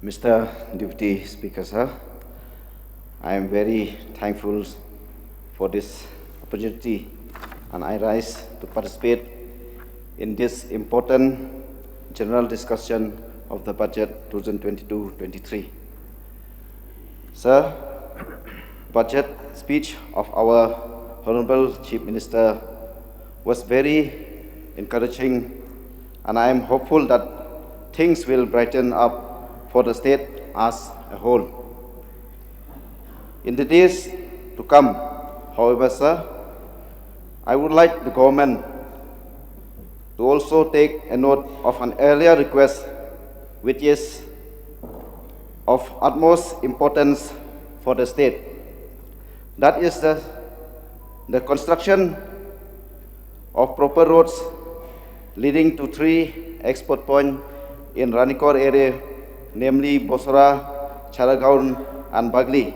Mr. Deputy Speaker, sir, I am very thankful for this opportunity and I rise to participate in this important general discussion of the budget 2022-23. Sir, budget speech of our Honorable Chief Minister was very encouraging and I am hopeful that things will brighten up for the state as a whole. In the days to come, however, sir, I would like the government to also take a note of an earlier request which is of utmost importance for the state. That is the construction of proper roads leading to 3 export points in Ranikor area, namely Bosra, Charagaon and Bagli.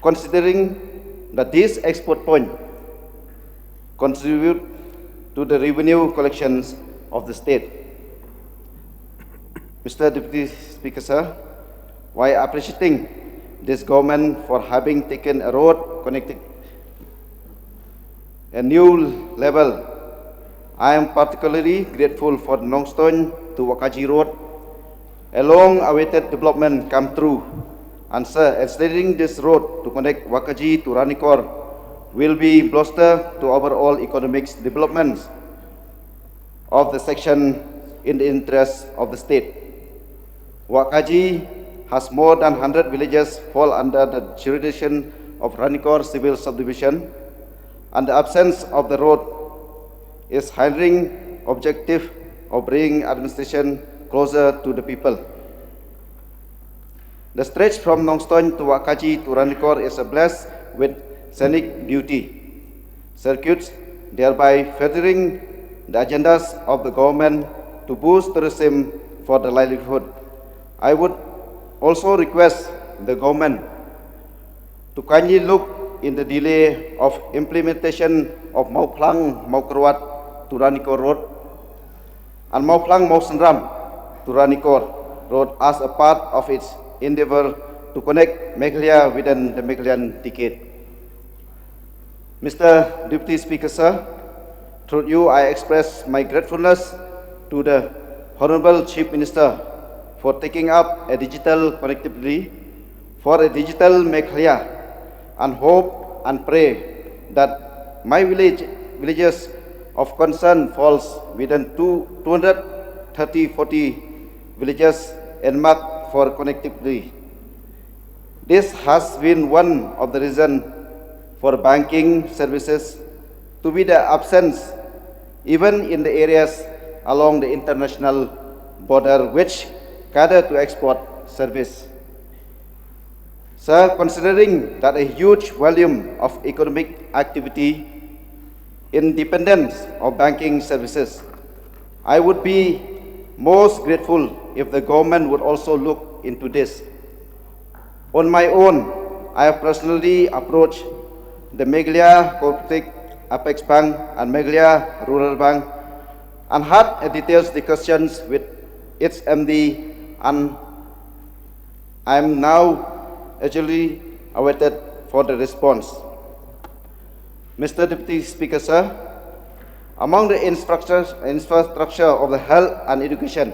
Considering that these export points contribute to the revenue collections of the state. Mr. Deputy Speaker, sir, while appreciating this government for having taken a road connecting a new level, I am particularly grateful for the Nongstoin to Wakaji Road. A long-awaited development come through, and sir, extending this road to connect Wakaji to Ranikor will be bolster to overall economic developments of the section in the interest of the state. Wakaji has more than 100 villages fall under the jurisdiction of Ranikor civil subdivision, and the absence of the road is hindering objective of bringing administration closer to the people. The stretch from Nongstoin to Wakaji to Ranikor is blessed with scenic beauty, circuits, thereby furthering the agendas of the government to boost tourism for the livelihood. I would also request the government to kindly look in the delay of implementation of Mauplang Maukerwat to Ranikor Road and Mauplang Mausenram to Ranikor Road as a part of its endeavor to connect Meghalaya within the Meghalayan decade. Mr. Deputy Speaker, sir, through you I express my gratefulness to the Honorable Chief Minister for taking up a digital connectivity for a digital Meghalaya, and hope and pray that my villages of concern falls within 230-40 villages earmarked for connectivity. This has been one of the reasons for banking services to be the absence even in the areas along the international border which cater to export service. Sir, considering that a huge volume of economic activity independence of banking services, I would be most grateful if the government would also look into this. On my own, I have personally approached the Meghalaya Cooperative Apex Bank and Meghalaya Rural Bank and had a detailed discussions with its MD, and I am now actually awaited for the response. Mr. Deputy Speaker, sir, among the infrastructure of the health and education,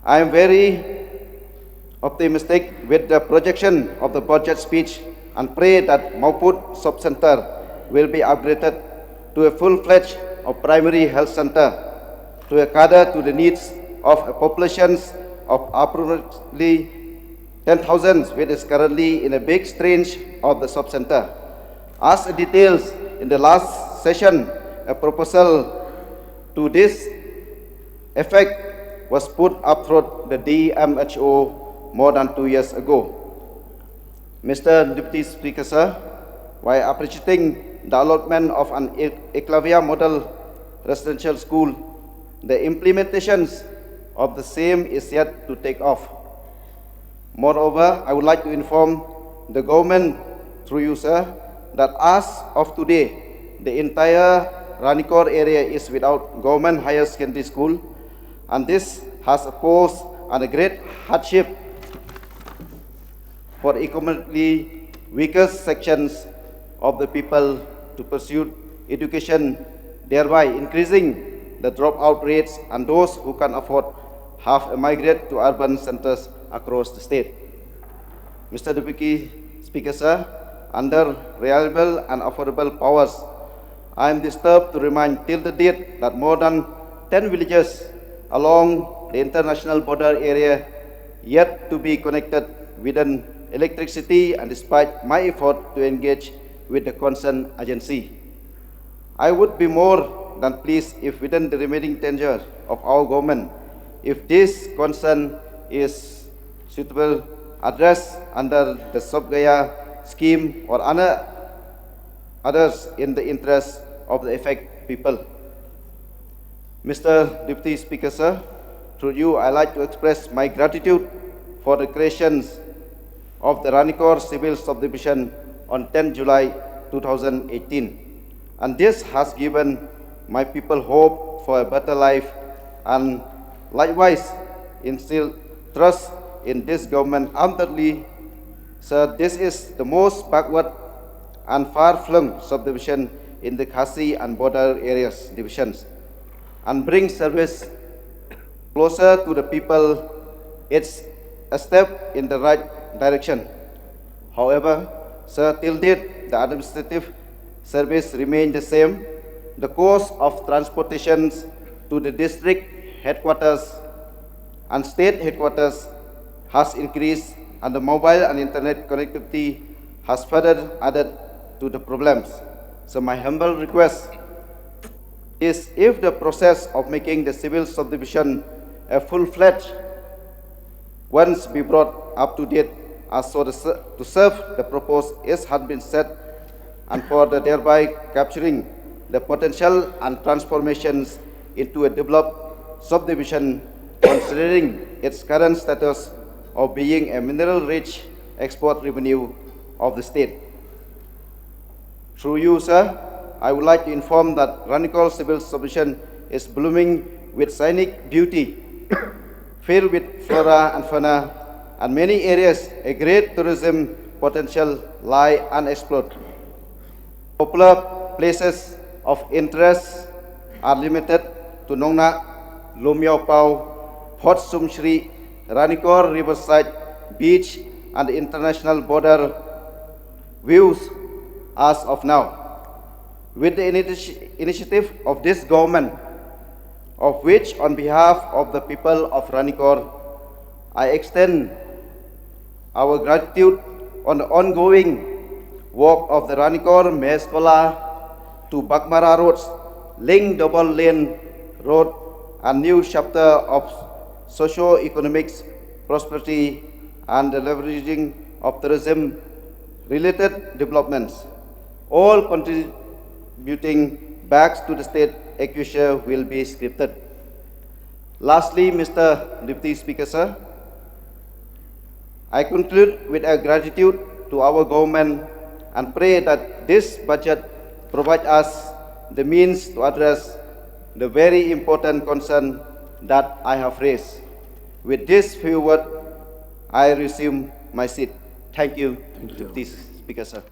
I am very optimistic with the projection of the budget speech and pray that Mauput Sub-Center will be upgraded to a full-fledged primary health center to cater to the needs of a population of approximately 10,000, which is currently in a big range of the sub-center. As details in the last session, a proposal to this effect was put up through the DMHO more than 2 years ago. Mr. Deputy Speaker, sir, while appreciating the allotment of an Eklavya model residential school, the implementations of the same is yet to take off. Moreover, I would like to inform the government through you, sir, that as of today, the entire Ranikor area is without government higher secondary school, and this has posed a great hardship for economically weaker sections of the people to pursue education, thereby increasing the dropout rates, and those who can afford have migrated to urban centers across the state. Mr. Deputy Speaker, sir, under reliable and affordable powers, I am disturbed to remind till the date that more than 10 villages along the international border area yet to be connected with an electricity, and despite my effort to engage with the concerned agency. I would be more than pleased if within the remaining tenure of our government, if this concern is suitable addressed under the Subgaya scheme or others in the interest of the affected people. Mr. Deputy Speaker, sir, through you, I like to express my gratitude for the creation of the Ranikor Civil Subdivision on 10 July 2018. And this has given my people hope for a better life, and likewise instilled trust in this government. Undoubtedly, sir, this is the most backward and far-flung subdivision in the Khasi and border areas divisions, and brings service closer to the people. It's a step in the right direction. However, sir, till date, the administrative service remained the same. The cost of transportation to the district headquarters and state headquarters has increased, and the mobile and internet connectivity has further added to the problems. So my humble request is, if the process of making the civil subdivision a full-fledged once be brought up to date as so to serve the purpose is had been set, and for the thereby capturing the potential and transformations into a developed subdivision, considering its current status of being a mineral-rich export revenue of the state. Through you, sir, I would like to inform that Ranikor Civil Subdivision is blooming with scenic beauty, filled with flora and fauna, and many areas a great tourism potential lie unexplored. Popular places of interest are limited to Nongnak, Lumiao Pau, Port Sumsri, Ranikor Riverside Beach, and the international border views as of now. With the initiative of this government, of which on behalf of the people of Ranikor, I extend our gratitude on the ongoing work of the Ranikor Meghalaya to Bakmara roads, link double lane road, and new chapter of socio-economic prosperity and the leveraging of tourism related developments, all contributing back to the state acquisition will be scripted. Lastly, Mr. Deputy Speaker, sir, I conclude with a gratitude to our government and pray that this budget provides us the means to address the very important concern that I have raised. With this few words, I resume my seat. Thank you, Deputy Speaker, sir.